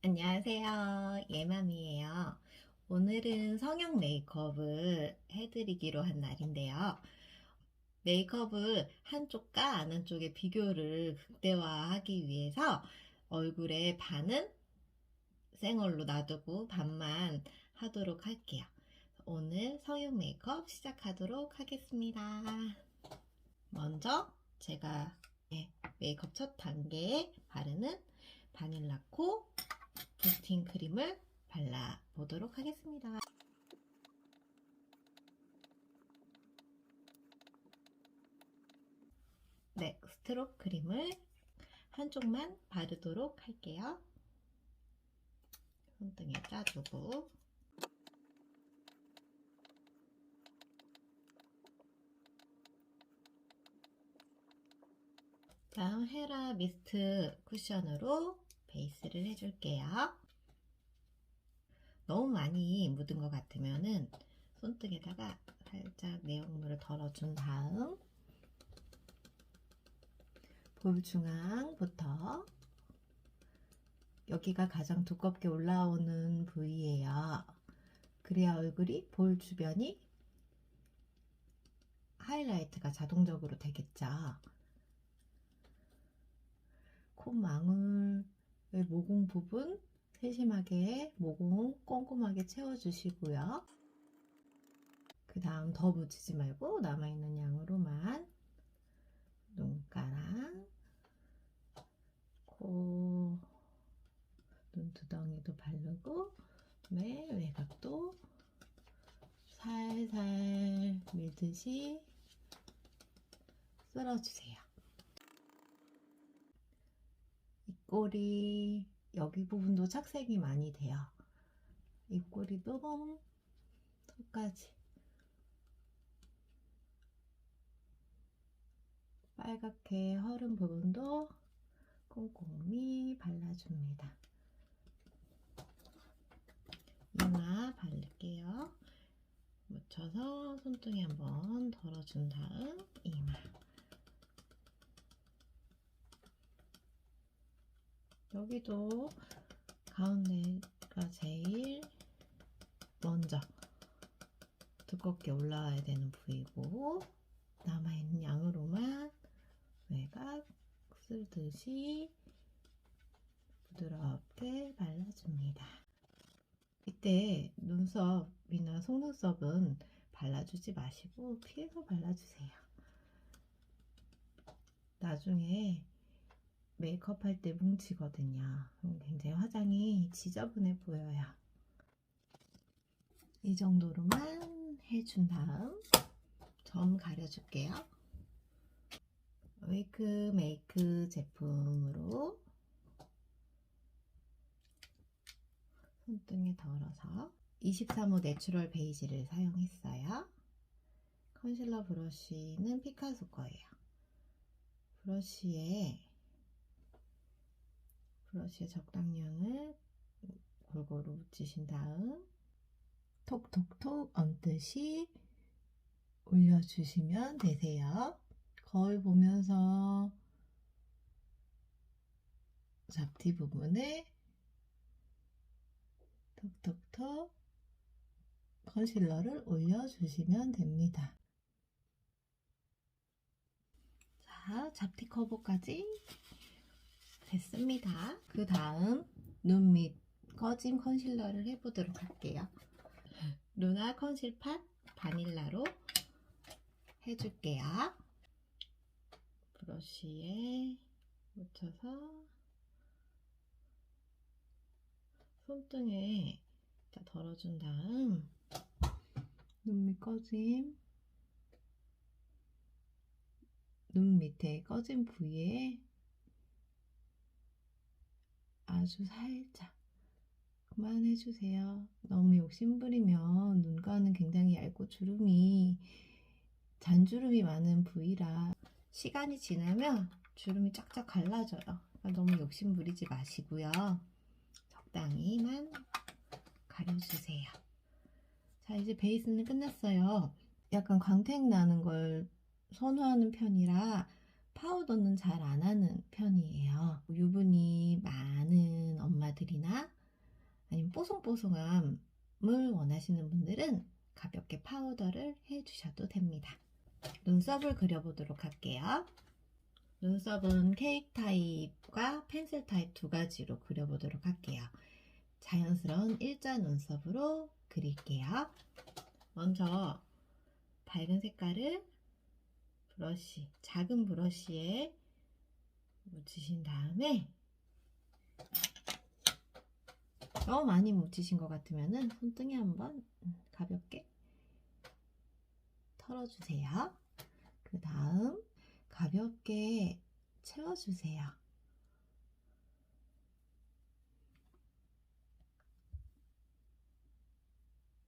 안녕하세요. 예맘이에요. 오늘은 성형 메이크업을 해드리기로 한 날인데요. 메이크업을 한쪽과 안 한쪽의 비교를 극대화하기 위해서 얼굴에 반은 생얼로 놔두고 반만 하도록 할게요. 오늘 성형 메이크업 시작하도록 하겠습니다. 먼저 제가 메이크업 첫 단계에 바르는 바닐라코 부스팅 크림을 발라보도록 하겠습니다. 네, 스트롭 크림을 한쪽만 바르도록 할게요. 손등에 짜주고 다음 헤라 미스트 쿠션으로 베이스를 해줄게요. 너무 많이 묻은 것 같으면은 손등에다가 살짝 내용물을 덜어준 다음 볼 중앙부터 여기가 가장 두껍게 올라오는 부위예요. 그래야 얼굴이 볼 주변이 하이라이트가 자동적으로 되겠죠. 콧망울의 모공 부분 세심하게 모공 꼼꼼하게 채워주시고요. 그 다음 더 묻히지 말고 남아있는 양으로만 눈가랑 코, 눈두덩이도 바르고 외곽도 살살 밀듯이 쓸어주세요. 입꼬리 여기 부분도 착색이 많이 돼요. 입꼬리도 턱까지 빨갛게 허른 부분도 꼼꼼히 발라줍니다. 이마 바를게요. 묻혀서 손등에 한번 덜어준 다음 이마. 여기도 가운데가 제일 먼저 두껍게 올라와야 되는 부위고 남아있는 양으로만 외곽 쓸듯이 부드럽게 발라줍니다. 이때 눈썹이나 속눈썹은 발라주지 마시고 피해서 발라주세요. 나중에 메이크업 할 때 뭉치거든요. 굉장히 화장이 지저분해 보여요. 이 정도로만 해준 다음 점 가려줄게요. 웨이크 메이크 제품으로 손등에 덜어서 23호 내추럴 베이지를 사용했어요. 컨실러 브러쉬는 피카소 거예요. 브러쉬에 적당량을 골고루 묻히신 다음 톡톡톡 얹듯이 올려주시면 되세요. 거울 보면서 잡티 부분에 톡톡톡 컨실러를 올려주시면 됩니다. 자, 잡티 커버까지 됐습니다. 그 다음 눈 밑 꺼짐 컨실러를 해보도록 할게요. 루나 컨실팟 바닐라로 해줄게요. 브러쉬에 묻혀서 손등에 덜어준 다음 눈 밑 꺼짐, 눈 밑에 꺼진 부위에 아주 살짝 그만해주세요. 너무 욕심부리면 눈가는 굉장히 얇고 잔주름이 많은 부위라 시간이 지나면 주름이 쫙쫙 갈라져요. 그러니까 너무 욕심부리지 마시고요. 적당히만 가려주세요. 자, 이제 베이스는 끝났어요. 약간 광택 나는 걸 선호하는 편이라 파우더는 잘 안 하는 편이에요. 유분이 많은 엄마들이나 뽀송뽀송함을 원하시는 분들은 가볍게 파우더를 해주셔도 됩니다. 눈썹을 그려보도록 할게요. 눈썹은 케이크 타입과 펜슬 타입 두 가지로 그려보도록 할게요. 자연스러운 일자 눈썹으로 그릴게요. 먼저 밝은 색깔을 작은 브러쉬에 묻히신 다음에, 너무 많이 묻히신 것 같으면 손등에 한번 가볍게 털어주세요. 그 다음 가볍게 채워주세요.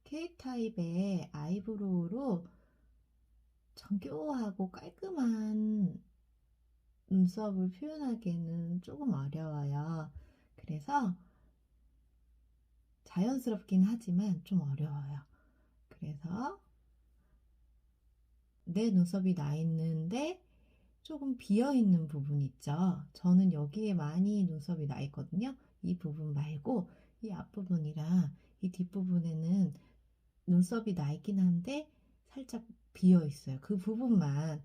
케이크 타입의 아이브로우로 정교하고 깔끔한 눈썹을 표현하기에는 조금 어려워요. 그래서 자연스럽긴 하지만 좀 어려워요. 그래서 내 눈썹이 나 있는데 조금 비어있는 부분 있죠. 저는 여기에 많이 눈썹이 나 있거든요. 이 부분 말고 이 앞부분이랑 이 뒷부분에는 눈썹이 나 있긴 한데 살짝 비어 있어요. 그 부분만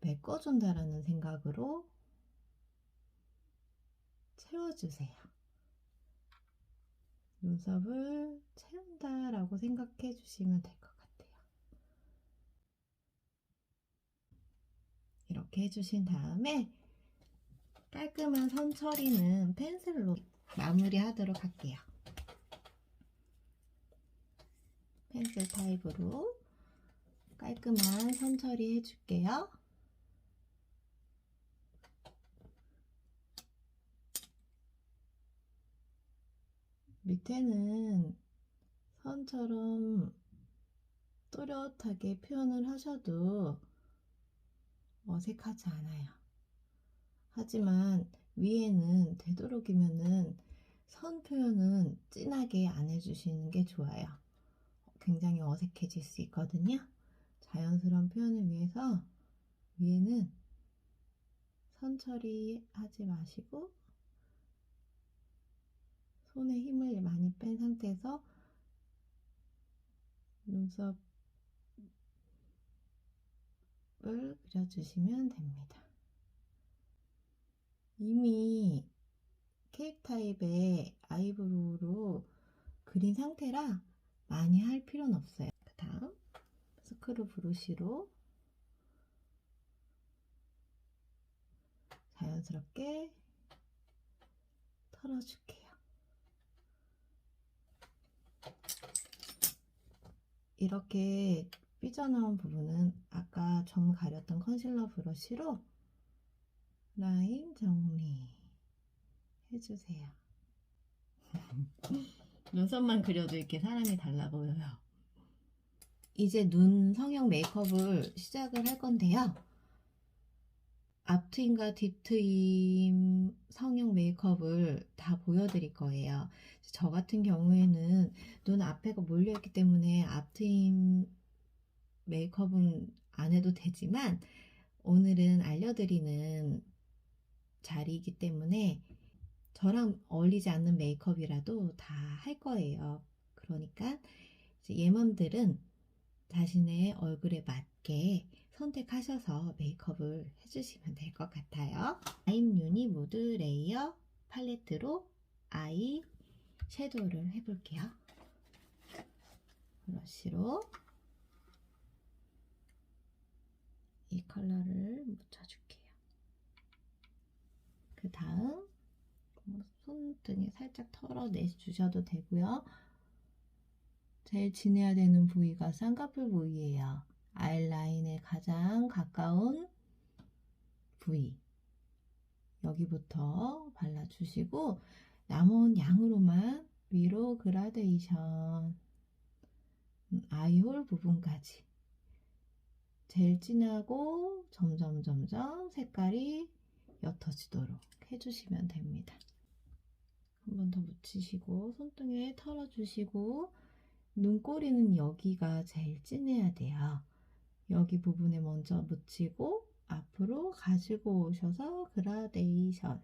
메꿔준다라는 생각으로 채워주세요. 눈썹을 채운다라고 생각해 주시면 될 것 같아요. 이렇게 해주신 다음에 깔끔한 선 처리는 펜슬로 마무리하도록 할게요. 펜슬 타입으로 깔끔한 선 처리 해줄게요. 밑에는 선처럼 또렷하게 표현을 하셔도 어색하지 않아요. 하지만 위에는 되도록이면은 선 표현은 진하게 안 해주시는 게 좋아요. 굉장히 어색해질 수 있거든요. 자연스러운 표현을 위해서 위에는 선 처리하지 마시고 손에 힘을 많이 뺀 상태에서 눈썹을 그려주시면 됩니다. 이미 케이크 타입의 아이브로우로 그린 상태라 많이 할 필요는 없어요. 그 다음 스크류 브러쉬로 자연스럽게 털어줄게요. 이렇게 삐져나온 부분은 아까 점 가렸던 컨실러 브러쉬로 라인 정리 해주세요. 눈썹만 그려도 이렇게 사람이 달라 보여요. 이제 눈 성형 메이크업을 시작을 할 건데요. 앞트임과 뒷트임 성형 메이크업을 다 보여드릴 거예요. 저 같은 경우에는 눈 앞에가 몰려있기 때문에 앞트임 메이크업은 안 해도 되지만 오늘은 알려드리는 자리이기 때문에 저랑 어울리지 않는 메이크업이라도 다 할 거예요. 그러니까 이제 예맘들은 자신의 얼굴에 맞게 선택하셔서 메이크업을 해주시면 될 것 같아요. 아임 유니 무드 레이어 팔레트로 아이 섀도우를 해볼게요. 브러쉬로 이 컬러를 묻혀줄게요. 그 다음 손등에 살짝 털어내 주셔도 되고요. 제일 진해야 되는 부위가 쌍꺼풀 부위예요. 아이라인에 가장 가까운 부위 여기부터 발라주시고 남은 양으로만 위로 그라데이션 아이홀 부분까지 제일 진하고 점점 색깔이 옅어지도록 해주시면 됩니다. 한 번 더 묻히시고 손등에 털어주시고 눈꼬리는 여기가 제일 진해야 돼요. 여기 부분에 먼저 묻히고 앞으로 가지고 오셔서 그라데이션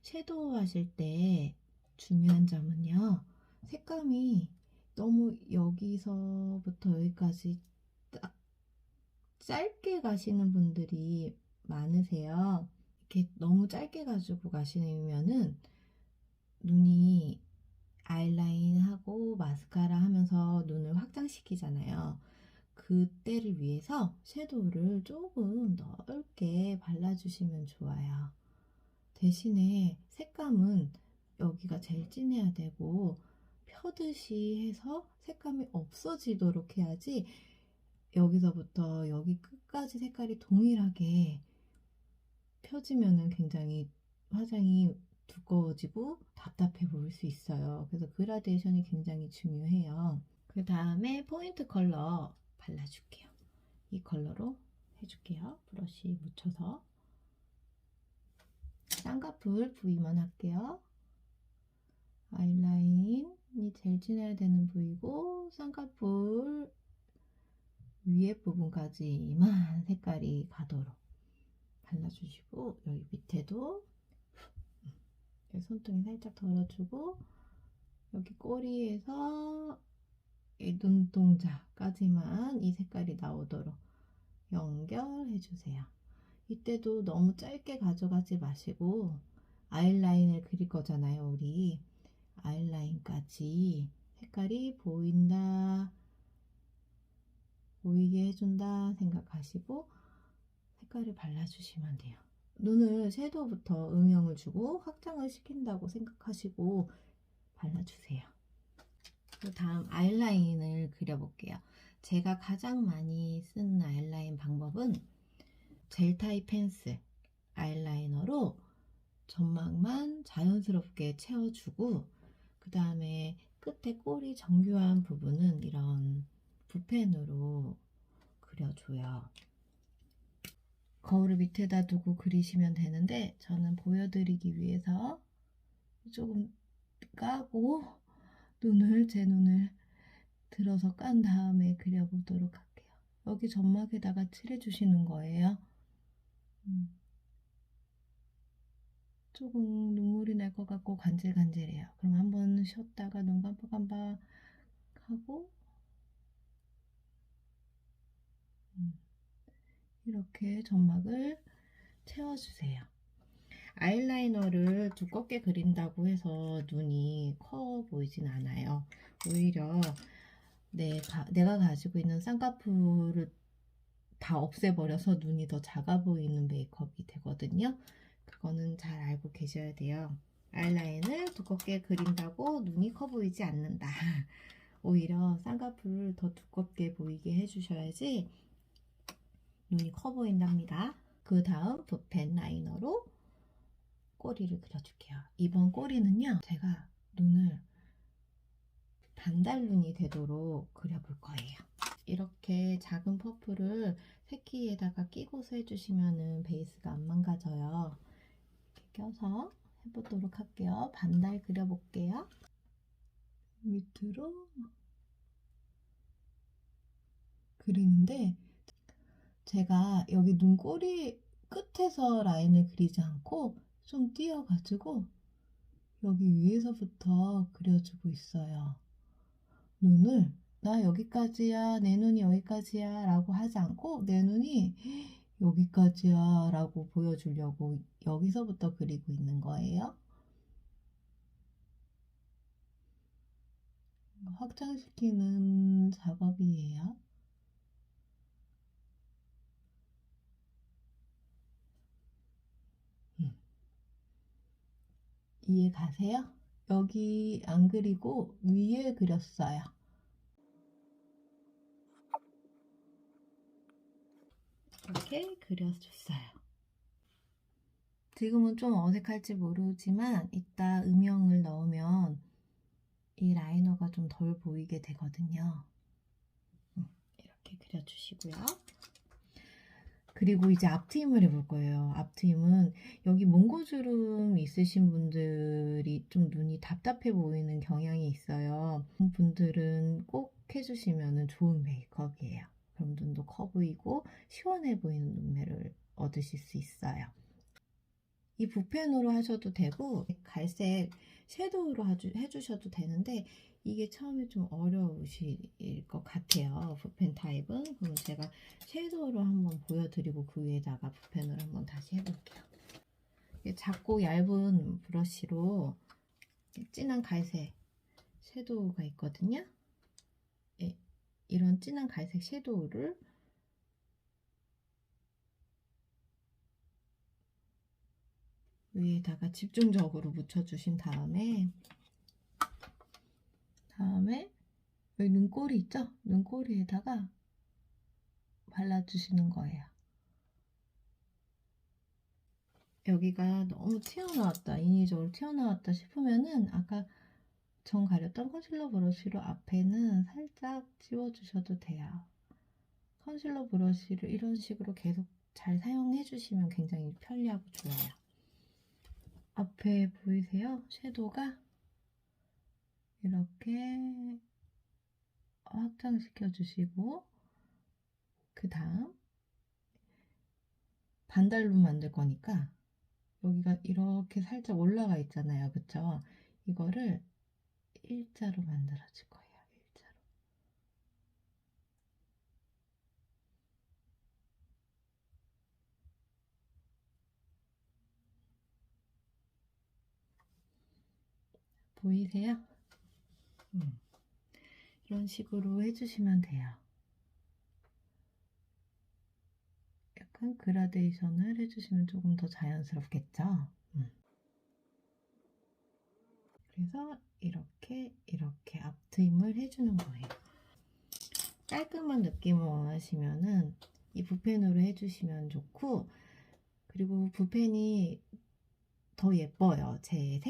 섀도우 하실 때 중요한 점은요, 색감이 너무 여기서부터 여기까지 딱 짧게 가시는 분들이 많으세요. 이렇게 너무 짧게 가지고 가시면은 눈이 아이라인 하고 마스카라 하면서 눈을 확장시키잖아요. 그때를 위해서 섀도우를 조금 넓게 발라주시면 좋아요. 대신에 색감은 여기가 제일 진해야 되고, 펴듯이 해서 색감이 없어지도록 해야지, 여기서부터 여기 끝까지 색깔이 동일하게 펴지면은 굉장히 화장이 두꺼워지고 답답해 보일 수 있어요. 그래서 그라데이션이 굉장히 중요해요. 그 다음에 포인트 컬러 발라줄게요. 이 컬러로 해줄게요. 브러쉬 묻혀서 쌍꺼풀 부위만 할게요. 아이라인이 제일 진해야 되는 부위고, 쌍꺼풀 위에 부분까지만 색깔이 가도록 발라주시고, 여기 밑에도 손등이 살짝 덜어주고, 여기 꼬리에서 이 눈동자까지만 이 색깔이 나오도록 연결해주세요. 이때도 너무 짧게 가져가지 마시고, 아이라인을 그릴 거잖아요. 우리 아이라인까지 색깔이 보이게 해준다 생각하시고 색깔을 발라주시면 돼요. 눈을 섀도우부터 음영을 주고 확장을 시킨다고 생각하시고 발라주세요. 그 다음 아이라인을 그려볼게요. 제가 가장 많이 쓴 아이라인 방법은 젤 타입 펜슬 아이라이너로 점막만 자연스럽게 채워주고, 그 다음에 끝에 꼬리 정교한 부분은 이런 붓펜으로 그려줘요. 거울을 밑에다 두고 그리시면 되는데, 저는 보여드리기 위해서 조금 까고 제 눈을 들어서 깐 다음에 그려보도록 할게요. 여기 점막에다가 칠해주시는 거예요. 조금 눈물이 날 것 같고 간질간질해요. 그럼 한번 쉬었다가 눈 깜빡깜빡 하고 이렇게 점막을 채워주세요. 아이라이너를 두껍게 그린다고 해서 눈이 커 보이진 않아요. 오히려 내가 가지고 있는 쌍꺼풀을 다 없애버려서 눈이 더 작아 보이는 메이크업이 되거든요. 그거는 잘 알고 계셔야 돼요. 아이라인을 두껍게 그린다고 눈이 커 보이지 않는다. 오히려 쌍꺼풀을 더 두껍게 보이게 해주셔야지 눈이 커 보인답니다. 그 다음 붓펜 라이너로 꼬리를 그려줄게요. 이번 꼬리는요, 제가 눈을 반달눈이 되도록 그려볼 거예요. 이렇게 작은 퍼프를 새끼에다가 끼고서 해주시면 베이스가 안 망가져요. 이렇게 껴서 해보도록 할게요. 반달 그려볼게요. 밑으로 그리는데, 제가 여기 눈꼬리 끝에서 라인을 그리지 않고 좀 띄어가지고 여기 위에서부터 그려주고 있어요. 눈을 나 여기까지야, 내 눈이 여기까지야 라고 하지 않고 내 눈이 여기까지야 라고 보여주려고 여기서부터 그리고 있는 거예요. 확장시키는 작업이에요. 이해 가세요? 여기 안 그리고 위에 그렸어요. 이렇게 그려줬어요. 지금은 좀 어색할지 모르지만 이따 음영을 넣으면 이 라이너가 좀 덜 보이게 되거든요. 이렇게 그려주시고요. 그리고 이제 앞트임을 해볼 거예요. 앞트임은 여기 몽고주름 있으신 분들이 좀 눈이 답답해 보이는 경향이 있어요. 그런 분들은 꼭 해주시면 좋은 메이크업이에요. 그럼 눈도 커 보이고 시원해 보이는 눈매를 얻으실 수 있어요. 이 붓펜으로 하셔도 되고 갈색 섀도우로 해주셔도 되는데 이게 처음에 좀 어려우실 것 같아요. 붓펜 타입은. 그럼 제가 섀도우로 한번 보여드리고 그 위에다가 붓펜으로 한번 다시 해볼게요. 작고 얇은 브러쉬로 진한 갈색 섀도우가 있거든요. 예, 이런 진한 갈색 섀도우를 위에다가 집중적으로 묻혀주신 다음에 여기 눈꼬리 있죠? 눈꼬리에다가 발라주시는 거예요. 여기가 너무 튀어나왔다, 인위적으로 튀어나왔다 싶으면은 아까 정 가렸던 컨실러 브러쉬로 앞에는 살짝 지워주셔도 돼요. 컨실러 브러쉬를 이런 식으로 계속 잘 사용해 주시면 굉장히 편리하고 좋아요. 앞에 보이세요? 섀도우가 이렇게 확장시켜 주시고 그 다음 반달로 만들 거니까 여기가 이렇게 살짝 올라가 있잖아요. 그쵸? 이거를 일자로 만들어 줄 거예요. 일자로. 보이세요? 이런 식으로 해주시면 돼요. 약간 그라데이션을 해주시면 조금 더 자연스럽겠죠? 그래서 이렇게 앞트임을 해주는 거예요. 깔끔한 느낌을 원하시면은 이 붓펜으로 해주시면 좋고, 그리고 붓펜이 더 예뻐요. 제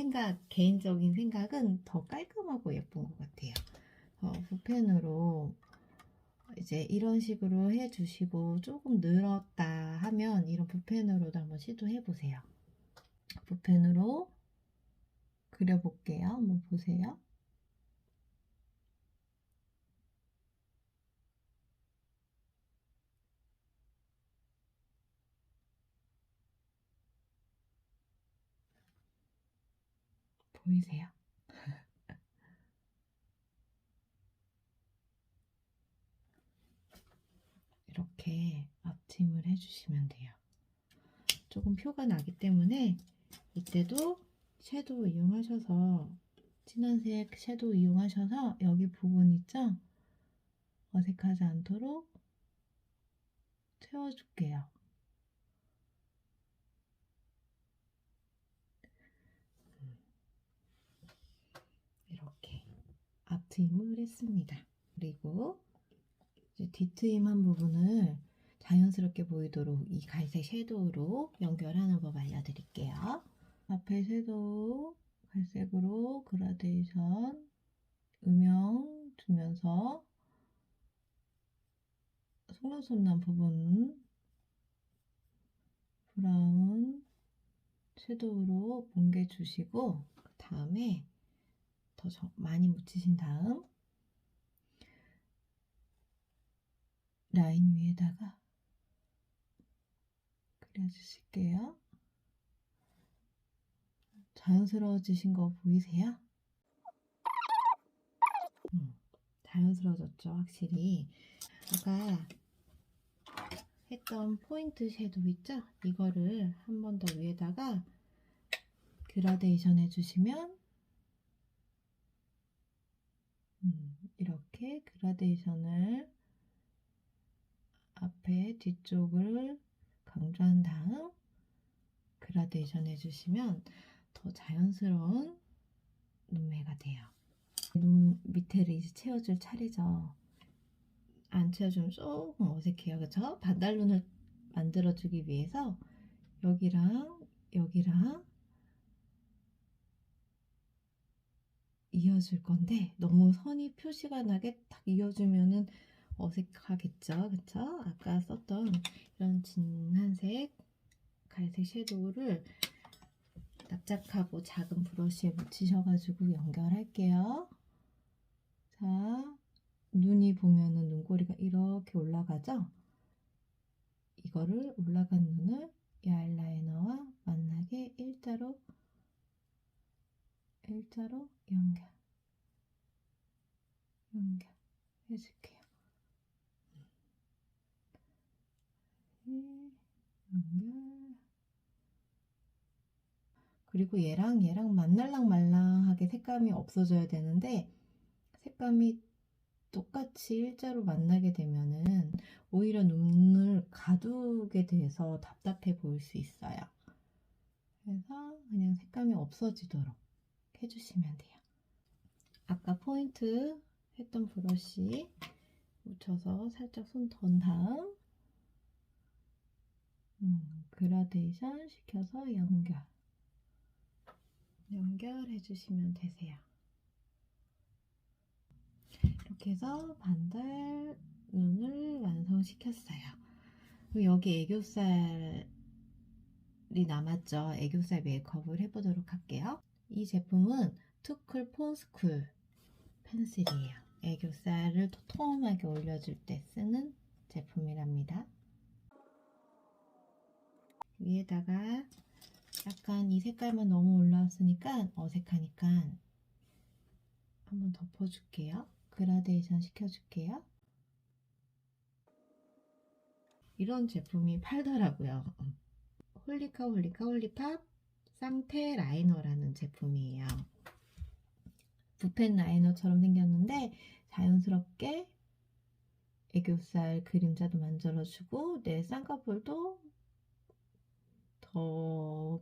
개인적인 생각은 더 깔끔하고 예쁜 것 같아요. 붓펜으로 이제 이런 식으로 해주시고 조금 늘었다 하면 이런 붓펜으로도 한번 시도해 보세요. 붓펜으로 그려볼게요. 한번 보세요. 보이세요? 이렇게 앞트임을 해주시면 돼요. 조금 표가 나기 때문에 이때도 섀도우 이용하셔서 진한색 섀도우 이용하셔서 여기 부분 있죠? 어색하지 않도록 채워줄게요. 이렇게 앞트임을 했습니다. 그리고 이제 뒤트임 한 부분을 자연스럽게 보이도록 이 갈색 섀도우로 연결하는 법 알려드릴게요. 앞에 섀도우 갈색으로 그라데이션 음영 주면서 속눈썹 부분 브라운 섀도우로 뭉개주시고 그 다음에 더 많이 묻히신 다음 라인 위에다가 그려주실게요. 자연스러워지신 거 보이세요? 자연스러워졌죠, 확실히. 아까 했던 포인트 섀도우 있죠? 이거를 한 번 더 위에다가 그라데이션 해주시면 이렇게 그라데이션을 앞에 뒤쪽을 강조한 다음 그라데이션 해주시면 더 자연스러운 눈매가 돼요. 눈 밑에를 이제 채워줄 차례죠. 안 채워주면 조금 어색해요. 그쵸? 반달눈을 만들어주기 위해서 여기랑 여기랑 이어줄 건데 너무 선이 표시가 나게 딱 이어주면은 어색하겠죠. 그쵸? 아까 썼던 이런 진한색 갈색 섀도우를 납작하고 작은 브러쉬에 묻히셔가지고 연결할게요. 자, 눈이 보면은 눈꼬리가 이렇게 올라가죠? 이거를 올라간 눈을 이 아이라이너와 만나게 일자로 연결 해줄게요. 연결. 그리고 얘랑 만날랑 말랑하게 색감이 없어져야 되는데, 색감이 똑같이 일자로 만나게 되면은 오히려 눈을 가두게 돼서 답답해 보일 수 있어요. 그래서 그냥 색감이 없어지도록 해주시면 돼요. 아까 포인트 했던 브러쉬 묻혀서 살짝 손 던 다음 그라데이션 시켜서 연결해 주시면 되세요. 이렇게 해서 반달 눈을 완성시켰어요. 여기 애교살이 남았죠. 애교살 메이크업을 해보도록 할게요. 이 제품은 투쿨 포스쿨 펜슬이에요. 애교살을 토톰하게 올려줄 때 쓰는 제품이랍니다. 위에다가 약간 이 색깔만 너무 올라왔으니까 어색하니까 한번 덮어줄게요. 그라데이션 시켜줄게요. 이런 제품이 팔더라고요. 홀리팝 쌍테 라이너라는 제품이에요. 붓펜 라이너처럼 생겼는데 자연스럽게 애교살 그림자도 만들어주고 내 쌍꺼풀도 더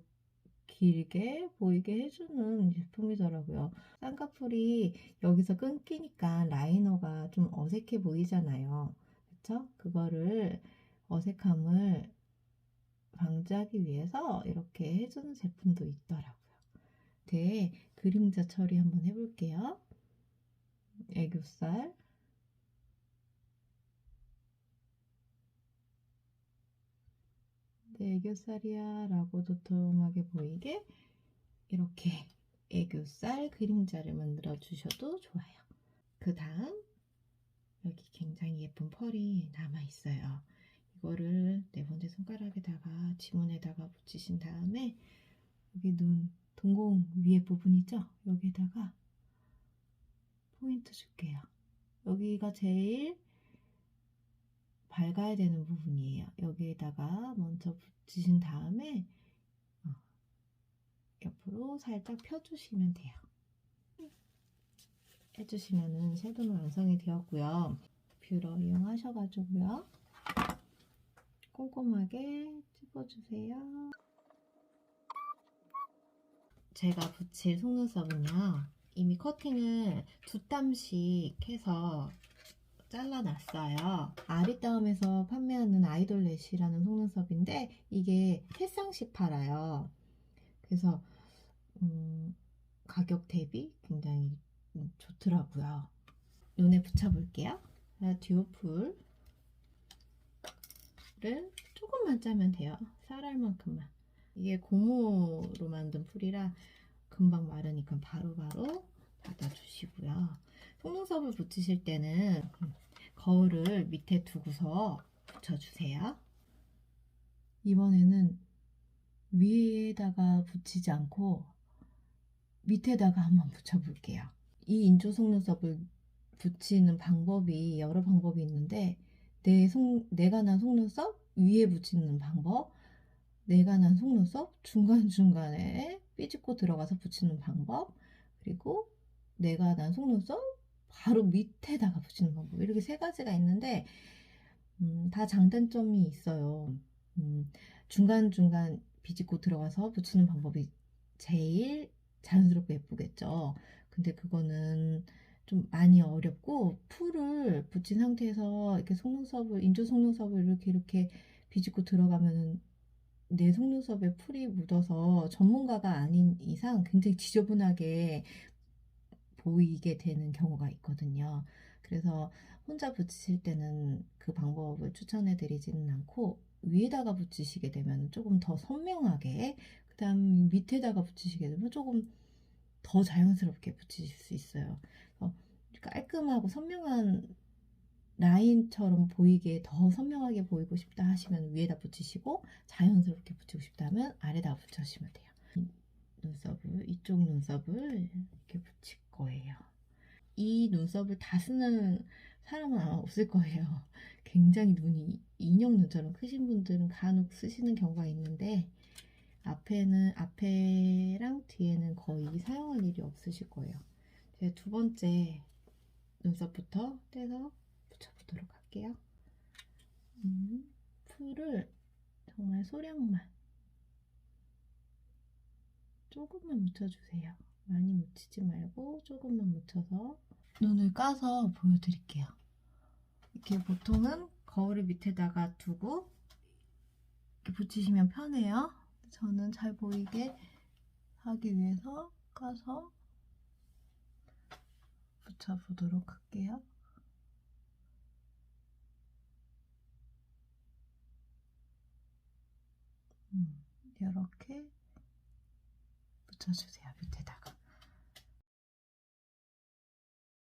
길게 보이게 해주는 제품이더라고요. 쌍꺼풀이 여기서 끊기니까 라이너가 좀 어색해 보이잖아요. 그쵸? 그거를 어색함을 방지하기 위해서 이렇게 해주는 제품도 있더라고요. 네, 그림자 처리 한번 해볼게요. 애교살 내 애교살이야 라고 도톰하게 보이게 이렇게 애교살 그림자를 만들어 주셔도 좋아요. 그 다음 여기 굉장히 예쁜 펄이 남아 있어요. 이거를 네 번째 손가락에다가 지문에다가 붙이신 다음에 여기 눈 동공 위에 부분 있죠? 여기에다가 포인트 줄게요. 여기가 제일 밝아야 되는 부분이에요. 여기에다가 먼저 붙이신 다음에 옆으로 살짝 펴주시면 돼요. 해주시면은 섀도우는 완성이 되었고요. 뷰러 이용하셔가지고요. 꼼꼼하게 찝어주세요. 제가 붙일 속눈썹은요. 이미 커팅을 2땀씩 해서 잘라놨어요. 아리따움에서 판매하는 아이돌래쉬라는 속눈썹인데 이게 3쌍씩 팔아요. 그래서 가격 대비 굉장히 좋더라고요. 눈에 붙여볼게요. 듀오풀을 조금만 짜면 돼요. 쌀알만큼만. 이게 고무로 만든 풀이라 금방 마르니까 바로바로 닫아주시고요. 속눈썹을 붙이실 때는 거울을 밑에 두고서 붙여주세요. 이번에는 위에다가 붙이지 않고 밑에다가 한번 붙여볼게요. 이 인조 속눈썹을 붙이는 방법이 여러 방법이 있는데 내가 난 속눈썹 위에 붙이는 방법, 내가 난 속눈썹 중간중간에 삐집고 들어가서 붙이는 방법, 그리고 내가 난 속눈썹 바로 밑에다가 붙이는 방법, 이렇게 3가지가 있는데 다 장단점이 있어요. 중간중간 비집고 들어가서 붙이는 방법이 제일 자연스럽고 예쁘겠죠. 근데 그거는 좀 많이 어렵고, 풀을 붙인 상태에서 이렇게 인조 속눈썹을 이렇게 비집고 들어가면은 내 속눈썹에 풀이 묻어서 전문가가 아닌 이상 굉장히 지저분하게 보이게 되는 경우가 있거든요. 그래서 혼자 붙이실 때는 그 방법을 추천해 드리지는 않고, 위에다가 붙이시게 되면 조금 더 선명하게, 그 다음 밑에다가 붙이시게 되면 조금 더 자연스럽게 붙이실 수 있어요. 깔끔하고 선명한 라인처럼 보이게, 더 선명하게 보이고 싶다 하시면 위에다 붙이시고, 자연스럽게 붙이고 싶다면 아래다 붙여주시면 돼요. 이쪽 눈썹을 이렇게 붙일 거예요. 이 눈썹을 다 쓰는 사람은 아마 없을 거예요. 굉장히 눈이 인형 눈처럼 크신 분들은 간혹 쓰시는 경우가 있는데 앞에랑 뒤에는 거의 사용할 일이 없으실 거예요. 제가 두 번째 눈썹부터 떼서 붙여보도록 할게요. 풀을 정말 소량만 조금만 묻혀주세요. 많이 묻히지 말고 조금만 묻혀서 눈을 까서 보여드릴게요. 이렇게 보통은 거울을 밑에다가 두고 이렇게 붙이시면 편해요. 저는 잘 보이게 하기 위해서 까서 붙여보도록 할게요. 이렇게 붙여주세요. 밑에다.